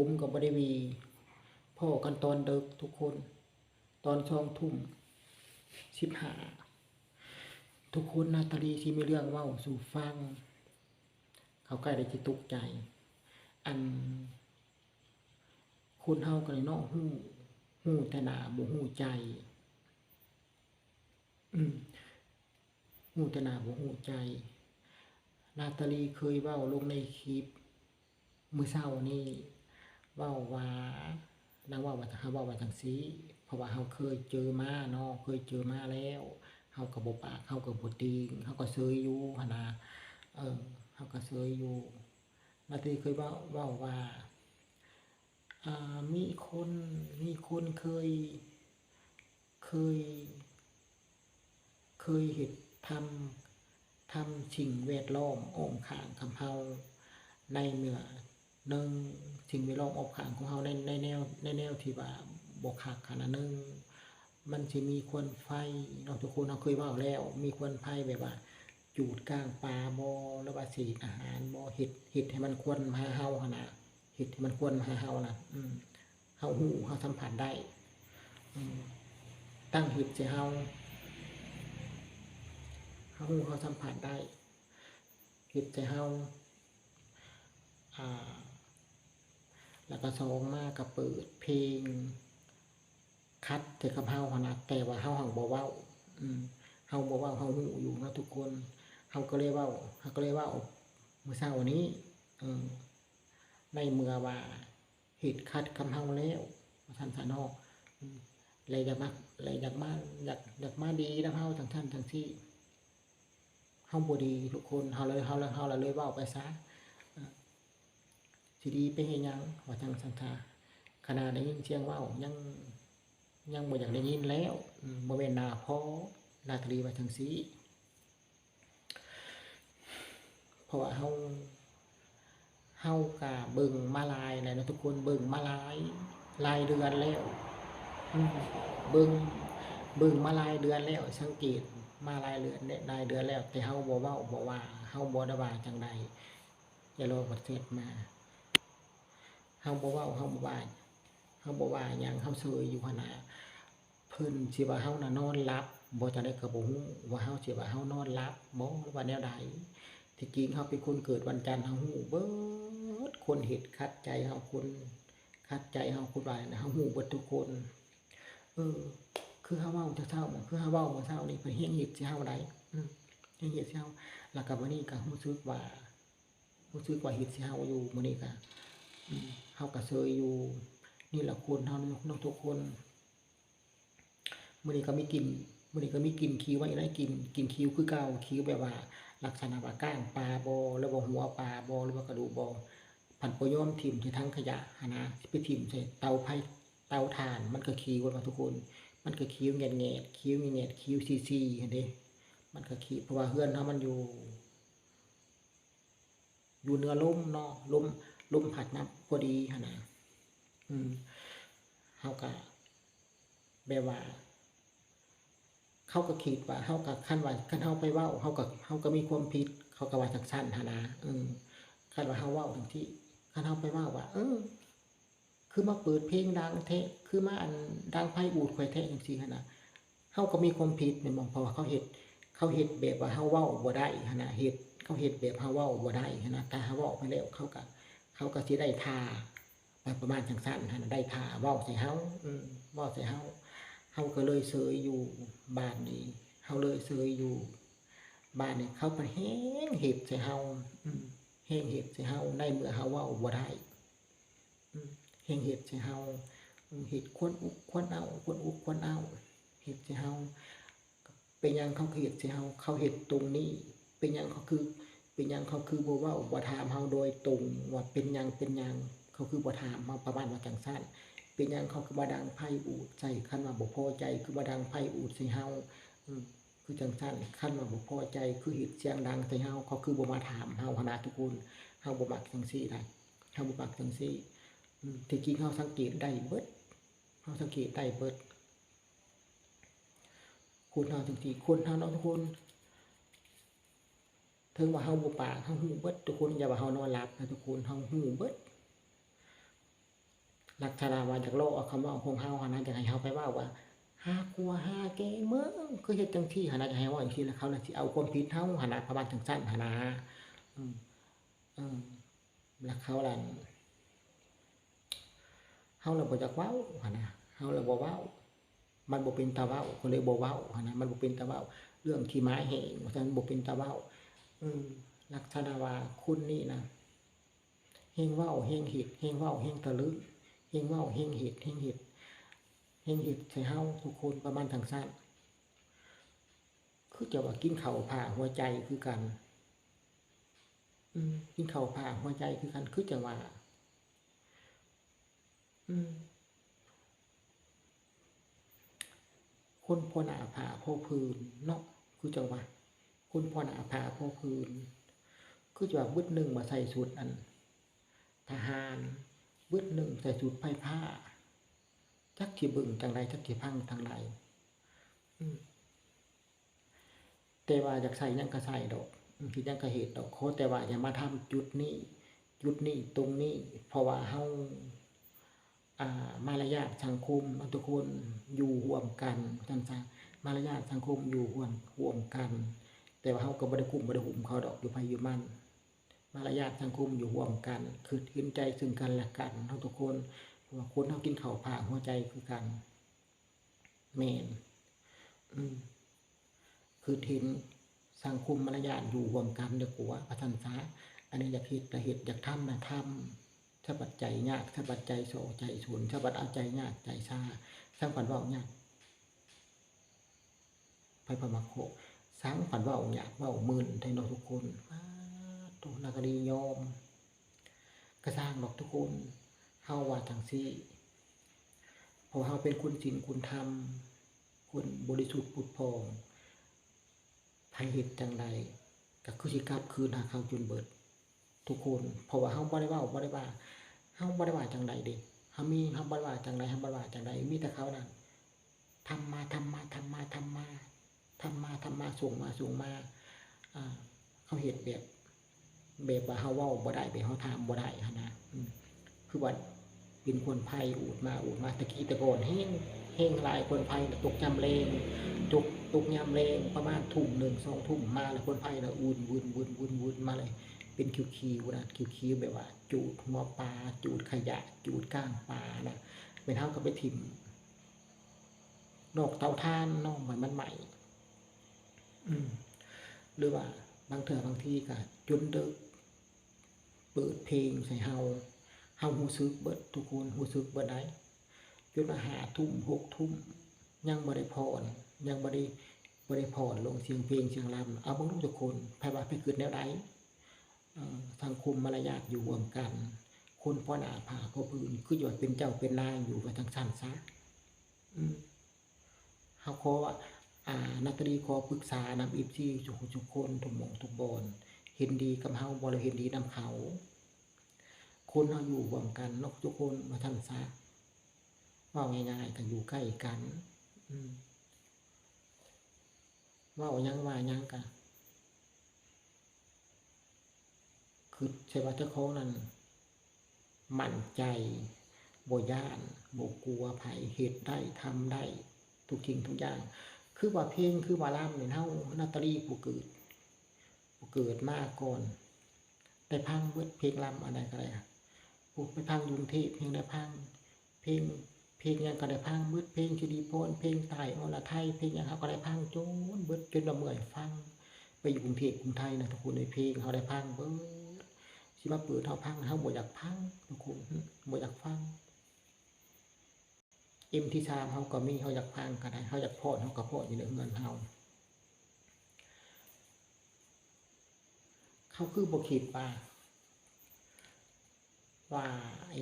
ผมกับบริวีพ่อกันตอนเดึกทุกคนตอน20:15ทุกคนนาตาลีที่มีเรื่องเว้าสู่ฟังเขาใกล้ได้จิตกใจอันคนเฮากันเนาะฮู้แต่หน้าบ่ฮู้ใจฮู้แต่หน้าบ่ฮู้ใจนาตาลีเคยเว้าลงในคลิปมื้อเช้านี้เว้าว่านางเว้าว่าเฮาเว้าว่าจังซี่เพราะว่าเฮาเคยเจอมาเนาะเคยเจอมาแล้วเฮาก็บ่ปากเฮาก็บ่ติงเฮาก็เซยอยู่หั่นน่ะเฮาก็เซยอยู่นาตาลีเคยเว้าว่ามีคนเคยเฮ็ดทำสิ่งแวดล้อมอ้อมข้างกับเฮาในเมื่อหนึ่งสิ่งแวดล้อมอ้อมข้างของเฮาในแนวที่ว่าบ่คักหั้นน่ะหนึ่งมันสิมีควันไฟเนาะทุกคนเฮาเคยเว้าแล้วมีควันไฟแบบว่าจูดกลางป่าบ่หรือว่าเศษอาหารบ่เฮ็ดให้มันควันมาหาเฮาหั่นน่ะเฮ็ดให้มันควันมาหาเฮาน่ะเฮาฮู้เฮาสัมผัสได้ตั้งเฮ็ดใส่เฮาฮู้เฮาสัมผัสได้เฮ็ดใส่เฮาแล้วก็2มาก็เปิดเพลงคัดใส่กับเฮาหั่นน่ะแต่ว่าเฮาหั้นบ่เว้าเฮาบ่เว้าเฮาฮู้อยู่เนาะทุกคนเฮาก็เลยเว้ามื้อเช้านี้ในเมื่อว่าเฮ็ดคัดกับเฮาแล้วว่าซั่นซะเนาะเลยอยากมาดีนำเฮาจังซั่นจังซี่เฮาบ่ดีทุกคนเฮาเลยเว้าไปซะสิดีไปเฮ็ดหยังว่าจังซั่นซะขนาดได้ยินเสียงเว้ายังบ่อยากได้ยินแล้วบ่แม่นหน้าพอนาตาลีว่าจังซี่เพราะว่าเฮาก็เบิ่งมาหลายแล้วเนาะทุกคนเบิ่งมาหลายเดือนแล้วเบิ่งมาหลายเดือนแล้วสังเกตมาหลายเดือนแล้วแต่เฮาบ่เว้าบ่ว่าเฮาบ่ได้ว่าจั่งใดอย่ารอประเทศมาเฮาบ่เว้าเฮาบ่ว่าหยังเฮาเฉยอยู่หั่นน่ะเพิ่นสิว่าเฮาน่ะนอนหลับบ่จั่งใดก็บ่ฮู้ว่าเฮาสิว่าเฮานอนหลับบ่หรือว่าแนวใดที่จริงเฮาเป็นคนเกิดวันจันทร์เฮาฮู้เบิดคนเฮ็ดขัดใจเฮาคนขัดใจเฮาคนว่าเฮาฮู้เบิดทุกคนคือเฮาเว้าแต่เช้าคือเฮาเว้าเมื่อเช้านี้เพิ่นเฮ็ดใส่เฮาได้เฮ็ดใส่เฮาแล้วก็มื้อนี้ก็รู้สึกว่าเฮ็ดใส่เฮาอยู่มื้อนี้ก็เฮาก็เซยอยู่นี่แหละคนเฮาเนาะทุกคนมื้อนี้ก็มีกลิ่นคิวไว้ได้กลิ่นคิวคือเก่าคิวแบบว่าลักษณะว่าก้างปลาบ่หรือว่าหัวปลาบ่หรือว่ากระดูกบ่พันบ่ยอมทิ่มที่ถังขยะหั้นนะสิไปทิ่มใส่เตาถ่านมันก็คิวว่าทุกคนมันก็คิวแงะๆคิวแงะๆคิวซี่ๆหั่นเด้มันก็คิวเพราะว่าเฮือนเฮามันอยู่เหนือลมเนาะลมพัดมาพอดีหั่นน่ะเฮาก็แบบว่าเขาก็คิดว่าเฮาก็คันเฮาไปเว้าเฮาก็มีความผิดเขาก็ว่าจังซั่นหั้นนะคันว่าเฮาเว้าจังซี่คันเฮาไปเว้าว่าคือมาเปิดเพลงดังแท้คือมาอันดังไผอูฐข่อยแท้จังซี่หั้นน่ะเฮาก็มีความผิดแม่นบ่เพราะว่าเขาเฮ็ดแบบว่าเฮาเว้าบ่ได้หั้นน่ะเขาเฮ็ดแบบเฮาเว้าบ่ได้หั้นน่ะถ้าเฮาเว้าไปแล้วเขาก็สิได้ท่าประมาณจังซั่นหั้นน่ะได้ท่าเว้าใส่เฮาเว้าใส่เฮาก็เลยเสยอยู่บ้านนี้เฮาเลยเสยอยู่บ้านนี้เขาก็แฮงเฮ็ดใส่เฮาแฮงเฮ็ดใส่เฮาในเมื่อเฮาเว้าบ่ได้แฮงเฮ็ดใส่เฮาเฮ็ดควรอุกควรเอาเฮ็ดใส่เฮาเป็นหยังเขาเฮ็ดใส่เฮาเขาเฮ็ดตรงนี้เป็นหยังเขาคือบ่เว้าบ่ถามเฮาโดยตรงว่าเป็นหยังเขาคือบ่ถามเฮาประมาณว่าจังซั่นเป็นหยังเขาคือบ่ดังไผอูฐใส่คันว่าบ่พอใจคือบ่ดังไผอูฐใส่เฮาคือจังซั่นคันว่าบ่พอใจคือเฮ็ดเสียงดังใส่เฮาเขาคือบ่มาถามเฮาหั้นนะทุกคนเฮาบ่มักจังซี่นะเฮาบ่มักจังซี่ที่จริงเฮาสังเกตได้เบิดคนเฮาจังซี่คนเฮาเนาะทุกคนถึงว่าเฮาบ่ปากเฮาฮู้เบิดทุกคนอย่าว่าเฮานอนหลับนะทุกคนเฮาฮู้เบิด ลักษณะว่าจากโลกเอาคำว่าของเฮาหั่นนะอยากให้เฮาไปเว้าว่าหากลัวหาแกเมืองคือเฮ็ดจังซี่หั่นนะอยากให้เว้าจังซี่แล้วเขาน่ะสิเอาความผิดเฮาหั่นนะประมาณจังซั่นหั่นนะอืมเออแล้วเขานั่นเฮาน่ะบ่อยากเว้าหั่นนะเฮาน่ะบ่เว้ามันบ่เป็นตาเว้าก็เลยบ่เว้าหั่นนะมันบ่เป็นตาเว้าเรื่องขี้หมาแห้งว่าซั่นบ่เป็นตาเว้าอืมลักษณะว่าคุณนี่นะแฮงเว้าแฮงเฮ็ดแฮงเว้าแฮงตะลึงแฮงเว้าแฮงเฮ็ดแฮงเฮ็ดแฮงเฮ็ดใส่เฮาทุกคนประมาณจังซั่นคือจะว่ากินข้าวผ่าหัวใจคือกันกินข้าวผ่าหัวใจคือกันคือจังว่าอืมคนพอหน้าผาพอพื้นเนาะคือจังว่าคนพอหน้าผาพอพื้นคือจะว่าบึดหนึ่งมาใส่สูตรอันทหารบึดหนึ่งใส่สูตรไผ่ผ้าจักสิเบิ่งจังใดจักสิพังทางใดอืมแต่ว่าอยากใส่หยังก็ใส่ดอกคิดหยังก็เฮ็ดดอกขอแต่ว่าอย่ามาทำจุดนี้จุดนี้ตรงนี้เพราะว่าเฮามารยาทสังคมทุกคนอยู่ร่วมกันจังซั่นมารยาทสังคมอยู่ร่วมกันแต่ว่าเฮาก็บ่ได้กุมบ่ได้หุมเขาดอกอยู่ไผอยู่มันมารยาทสังคมอยู่ร่วมกันคือเห็นใจซึ่งกันและกันเฮาทุกคนเพราะว่าคนเฮากินข้าวผากหัวใจคือกันแม่นอืมคือเห็นสังคมมารยาทอยู่ร่วมกันเด้อกว่าว่าซั่นซะอันนี้อยากเฮ็ดก็เฮ็ดอยากทำน่ะทำ ถ้าปัจจัยยากถ้าปัจจัยโศใจฉุนถ้าปัจเอาใจยากใจชาสร้างฝันว่ายากไปพมาโคสร้างฝันว่ายากว่ามื่นไทยนอทุกคนตัวนักดียอมกระสร้างบอกทุกคนเฮาว่าทางซี่พอเฮาเป็นคุณศีลคุณธรรมคนบริสุทธิ์ผุดพองภัยเหตุจังใดก็คือสิกลับคืนหาเขาจนเบิดทุกคนเพราะว่าเฮาบ่ได้เว้าบ่ได้ว่าเฮาบ่ได้ว่าจังใดเด้เฮาบ่ได้ว่าจังใดเฮาบ่ได้ว่าจังใดมีแต่เขานั่นทำมาทำมาทำมาทำมาทำมาทำมาส่งมาส่งมาเขาเฮ็ดแบบว่าเฮาเว้าบ่ได้แบบเฮาถามบ่ได้หั้นนะคือว่าเป็นคนไผอูดมาตะกี้แต่ก่อนแฮงหลายคนไผตกยามแลงตกยามแลงประมาณทุ่ม1 2ทุ่มมาแล้วคนไผน่ะอุ่นๆๆๆมาเลยเป็นคิวๆนะคิวๆแบบว่าจูดหัวปลาจูดขยะจูดก้างปลานะแม่นเฮาก็ไปถิ้มนอกเตาถ่านเนาะให้มันไหม้หรือว่าบางเทื่อบางทีก็จนดึกเปิดเพลงใส่เฮารู้สึกเบิดทุกคนรู้สึกเบิดได้จนมา5ทุ่ม6ทุ่มยังบ่ได้พรยังบ่ได้พรลงเสียงเพลงเสียงรำเอาเบิ่งดูทุกคนไผว่าไผคิดแนวใดสังคมมารยาทอยู่ร่วมกันคนพอหน้าผาพอพื้นคืออยู่ว่าเป็นเจ้าเป็นนายอยู่ว่าจังซั่นซะอืมเฮาขอว่านักดนตรีขอปรึกษานำ FC ทุกคนทุกหม้องทุกบอนเห็นดีกับเฮาบ่หรือเห็นดีนำเขาคนเฮาอยู่ร่วมกันเนาะทุกคนว่าซั่นซะเว้าง่ายๆก็อยู่ใกล้กันอืมเว้าหยังว่าหยังก็คือใช่ว่าเจ้าของนั้นมั่นใจบ่ย้านบ่กลัวไผเฮ็ดได้ทำได้ทุกสิ่งทุกอย่างคือว่าเพลงคือว่าล่ำนี่เฮานาตาลีผู้เกิดมาก่อนได้พังเบิดเพลงล่ำอันใดก็ได้ผู้ไปพังอยู่กรุงเทพยังได้พังเพลงหยังก็ได้พังเบิดเพลงสิริพรเพลงใต้อรไทยเพลงหยังเฮาก็ได้พังจนเบิดจนว่าเมื่อยฟังไปอยู่กรุงเทพกรุงไทยนะทุกคนในเพลงเฮาได้พังเบิดสิมาเปิดเฮาพังเฮาบ่อยากพังทุกคนบ่อยากฟังMP3 เฮาก็มีเฮาอยากพังก็ได้เฮาอยากพรเฮาก็พรอยู่ในเรือนเฮาเขาคือบ่คิดว่า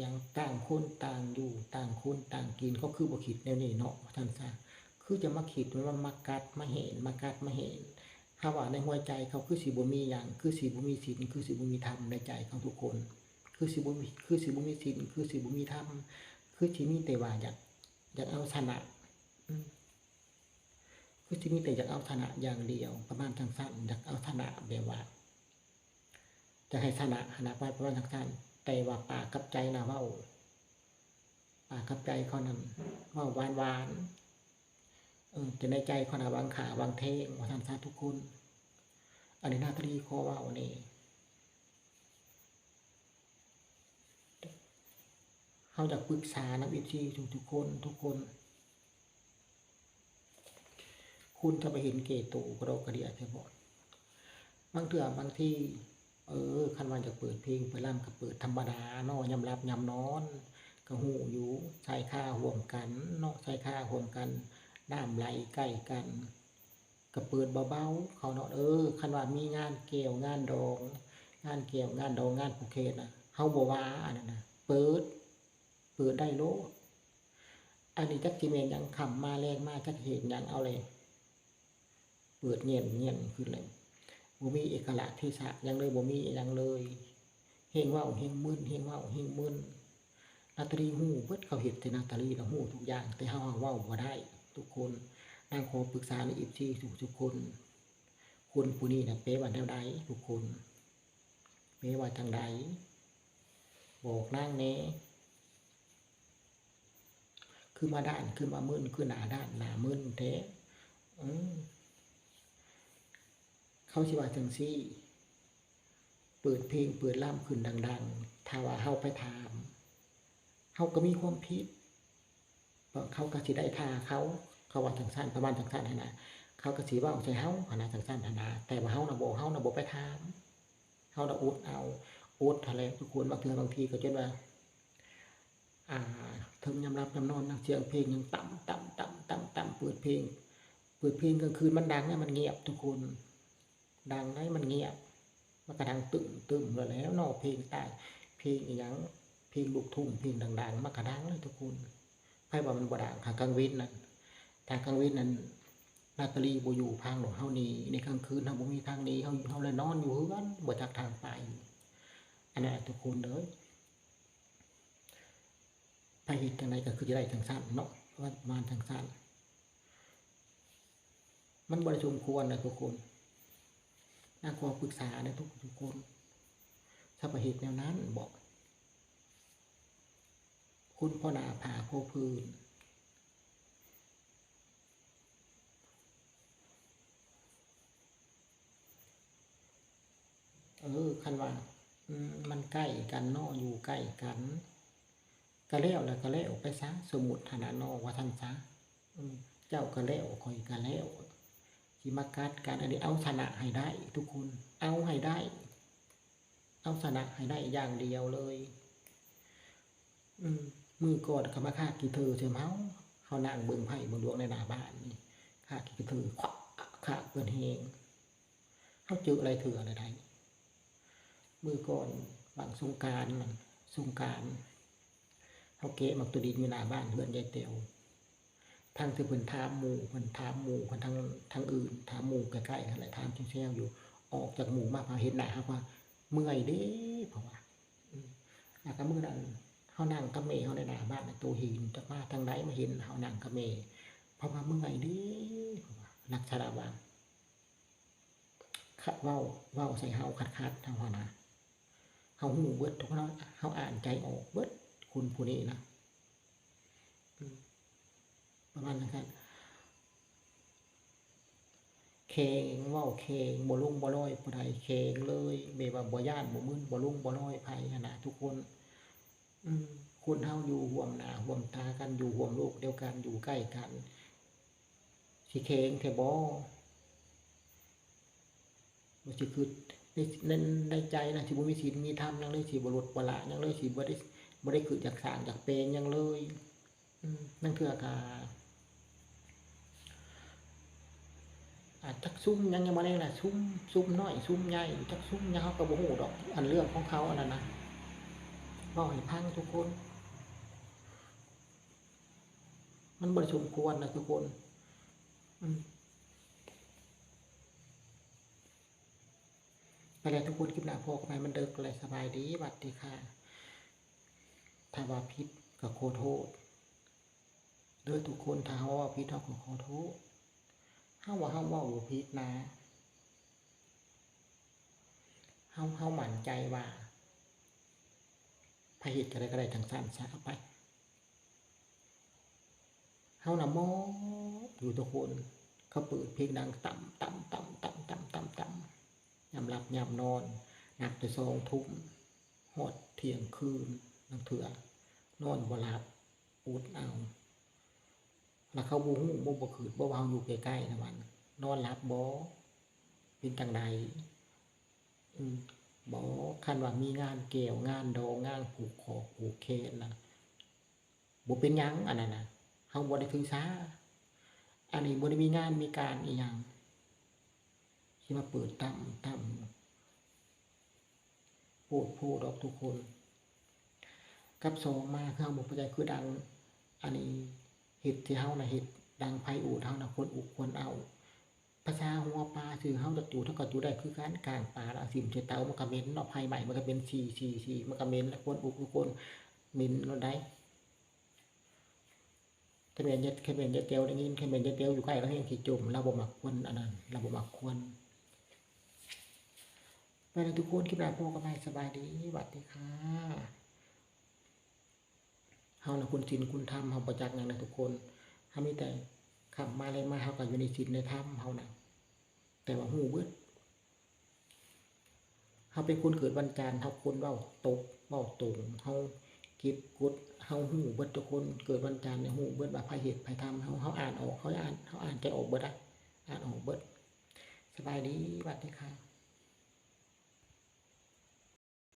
หยังต่างคนต่างอยู่ต่างคนต่างกินเขาคือบ่คิดแนวนี้เนาะว่าซั่นซะคือจะมาคิดว่ามากัดมาเห็นถ้าว่าในหัวใจเขาคือสิบ่มีหยังคือสิบ่มีศีลคือสิบ่มีธรรมในใจของทุกคนคือสิบ่มีศีลคือสิบ่มีธรรมคือสิมีแต่ว่าอยากเอาชนะคือสิมีแต่อยากเอาชนะอย่างเดียวประมาณจังซั่นอยากเอาชนะแบบว่าจะให้ชนะหั้นน่ะประมาณจังซั่นแต่ว่าปากกับใจน่ะเว้า ปากกับใจเขานั้นว่าหวานหวานแต่ในใจเขาน่ะบางขาบางเทงว่าท่านสาทุกคนอันนี้นาตรีขอว่าวันนี้เขาอยากปรึกษานักวิจัยทุกคนทุกคนคุณจะไปเห็นเกตูกระโดดกระเดียใช่บ่บางเถื่อบางที่คันวันจะเปิดเพลงเปิดล่ำกับเปิดธรรมดาเนาะยำรับยำนอนก็หูอยู่ใช้ค่าห่วมกันเนาะใช้ค่าห่วมกันน้ำไหลใกล้กันก็เปิดเบาๆเขาเนาะคันว่ามีงานเกี่ยวงานดองงานเกี่ยวงานดองงานผูกเขตนะเฮาบ่ว่าอันนั้นนะเปิดได้โลดอันนี้จักสิแม่นหยังคำมาแรงมาจักเหตุหยังเอาเลยเปิดเงียบขึ้นเลยบ่มีเอกลักษณ์ที่สะหยังเลยบ่มีหยังเลยเฮงเว้าเฮงมึนเฮงเว้าเฮงมึนนาตาลีฮู้เบิดเขาเฮ็ดแต่นาตาลีน่ะฮู้ทุกอย่างแต่เฮาเว้าบ่ได้ทุกคนนางขอปรึกษาในIFCทุกคนคนผู้นี้น่ะเป๊ะว่าแนวใดทุกคนเป๊ะว่าจังใดบอกนางแหน่คือมาด้านคือมามึนคือหน้าด้านหน้ามึนแท้เขาสิว่าจังซี่เปิดเพลงเปิดล่ำขึ้นดังๆถ้าว่าเฮาไปถามเฮาก็มีความผิดเพราะเขาก็สิได้ท่าเขาว่าจังซั่นประมาณจังซั่นหั่นน่ะเขาก็สิเว้าใส่เฮาหั่นน่ะจังซั่นหั่นน่ะแต่ว่าเฮาน่ะบ่ไปถามเฮาน่ะอดเอาอดเท่าแลทุกคนบางเทื่อบางทีก็จนว่าถึงยามหลับยามนอนเสียงเพลงยังต่ำๆเปิดเพลงกลางคืนมันดังให้มันเงียบทุกคนดังให้มันเงียบมันก็ดังตึมแล้วเนาะเพลงใต้เพลงอีหยังเพลงลูกทุ่งเพลงดังๆมันก็ดังเลยทุกคนไผว่ามันบ่ดังถ้ากลางคืนนั่นถ้ากลางคืนนั้นนาตาลีบ่อยู่พังดอกเฮานี่ในกลางคืนเฮาบ่มีทางหนีเฮาเลยนอนอยู่เฮือนบ่จักทางไปอันนั้นทุกคนเด้อไปเฮ็ดจังไดก็คือจะได้จังซั่นเนาะว่าประมาณจังซั่นมันบ่ได้สมควรนะทุกคนน่าขอปรึกษานะทุกคนถ้าไปเฮ็ดแนวนั้นบอกคุณพ่อหน้าผาโพพื้นคันว่ามันใกล้กันเนาะอยู่ใกล้กันก็แล้วก็แล้วไปซะสมมุติฐานะเนาะว่าซั่นซะเจ้าก็แล้วข้อยก็แล้วสิมากัดกันอันนี้เอาชนะให้ได้ทุกคนเอาให้ได้เอาชนะให้ได้อย่างเดียวเลยมือก่อนก็มาฆ่ากี่เธอใช่มั้ยเขานั่งเบิ่งไพ่เบิ่งดวงในหน้าบ้านนี่ฆ่ากี่เธอขวะฆ่าเพิ่นแฮงเขาเจออะไรเถื่ออะไรได้มือก่อนบางสงกรานต์มันสงกรานต์เขาเกะมักตัวดินอยู่หน้าบ้านเฮือนยายเตียวทางที่เพิ่นถามหมู่เพิ่นทางอื่นถามหมู่ใกล้ๆนั่นแหละถามแซวๆอยู่ออกจากหมู่มาพาเห็นหน้าครับว่าเมื่อยเด้เพราะว่าแล้วก็มื้อนั้นเฮานั่งกับแม่เฮาในหน้าบ้านน่ะตัวหินจักมาทางใดมาเห็นเฮานั่งกับแม่เพราะว่าเมื่อยเด้เพราะว่าลักษณะว่าเว้าใส่เฮาคัดๆเฮานะเฮาฮู้เบิดทุกเนาะเฮาอ่านใจออกเบิดคุณผู้นี้นะประมาณนั้นครับแข็งเว้าแข็งบ่ลงบ่ลอยผู้ใดแข็งเลยแบบว่าบ่ย้านบ่มึนบ่ลงบ่ลอยไผหันน่ะทุกคนคนเฮาอยู่ร่วมหน้าร่วมตากันอยู่ร่วมโลกเดียวกันอยู่ใกล้กันสิแข็งแท้บ่สิคือในใจนะสิบ่มีศีลมีธรรมหยังเลยสิบ่ลดบ่ละหยังเลยสิบ่ได้คืออยากสร้างอยากแปลงหยังเลยนั่นคืออาการจักซุ่มยังบ่ได้ล่ะซุ่มน้อยซุ่มใหญ่จักซุ่มหยังเฮาก็บ่ฮู้ดอกอันเรื่องของเขาอันนั้นนะเว้าให้ฟังทุกคนมันบ่ได้สมควรนะทุกคนไปแล้วทุกคนคลิปหน้าพอกันใหม่มันดึกแล้วสบายดีสวัสดีค่ะถ้าว่าผิดก็ขอโทษเด้อทุกคนถ้าเฮาว่าผิดเฮาก็ขอโทษเฮาว่าเฮาเว้าบ่ผิดนะเฮามั่นใจว่าไผเฮ็ดจั่งใดก็ได้จังซั่นซะเอาไป เฮาน่ะมอบอยู่ทุกคนเขาเปิดเพลงดังต่ำยามหลับยามนอนนับแต่20:00ฮอดเที่ยงคืนบางเทื่อนอนบ่หลับอุดเอาแล้วเขาบ่ฮู้บ่คืนบ่ว่าเฮาอยู่ใกล้ๆนะมันนอนหลับบ่เป็นจั่งใดบ่คันว่ามีงานแก้วงานดองงานผูกคอผูกแขนน่ะบ่เป็นหยังอันนั้นน่ะเฮาบ่ได้ถือสาอันนี้บ่ได้มีงานมีการอิหยังสิมาเปิดต่ำโพดโพดอกทุกคนกับสองมาคือเฮาบ่เข้าใจคือดังอันนี้เฮ็ดที่เฮาน่ะเฮ็ดดังไผอูฐเฮาน่ะคนอุคนเอาภาษาหัวปลาซื่อเฮาจะอยู่เท่ากับอยู่ได้คือการกลางปลาแล้วสิมใส่เตามันก็เหม็นเนาะไผใหม่มันก็เป็นฉี่มันก็เหม็นแล้วคนอุทุกคนเหม็นเนาะได้แค่แม่นเย็ดเตียวได้ยินแค่แม่นเย็ดเตียวอยู่ใกล้แล้วยังสิจมเราบ่มักคนอันนั้นเราบ่มักคนไปแล้วทุกคนคลิปหน้าพบกันใหม่สบายดีสวัสดีค่ะเฮาน่ะคุณศีลคุณธรรมเฮาบ่จักหยังนะทุกคนเฮามีแต่คำมาเลยมาเฮาก็อยู่ในศีลในธรรมเฮาน่ะแต่ว่าฮู้เบิดเฮาเป็นคนเกิดวันจันทร์เฮาคนเว้าตกเว้าตรงเฮาเก็บกดเฮาฮู้เบิดทุกคนเกิดวันจันทร์เนี่ยฮู้เบิดว่าไผเฮ็ดไผทำเฮาอ่านออกเฮาอ่านใจออกเบิดอ่ะอ่านออกเบิดสบายดีสวัสดีค่ะ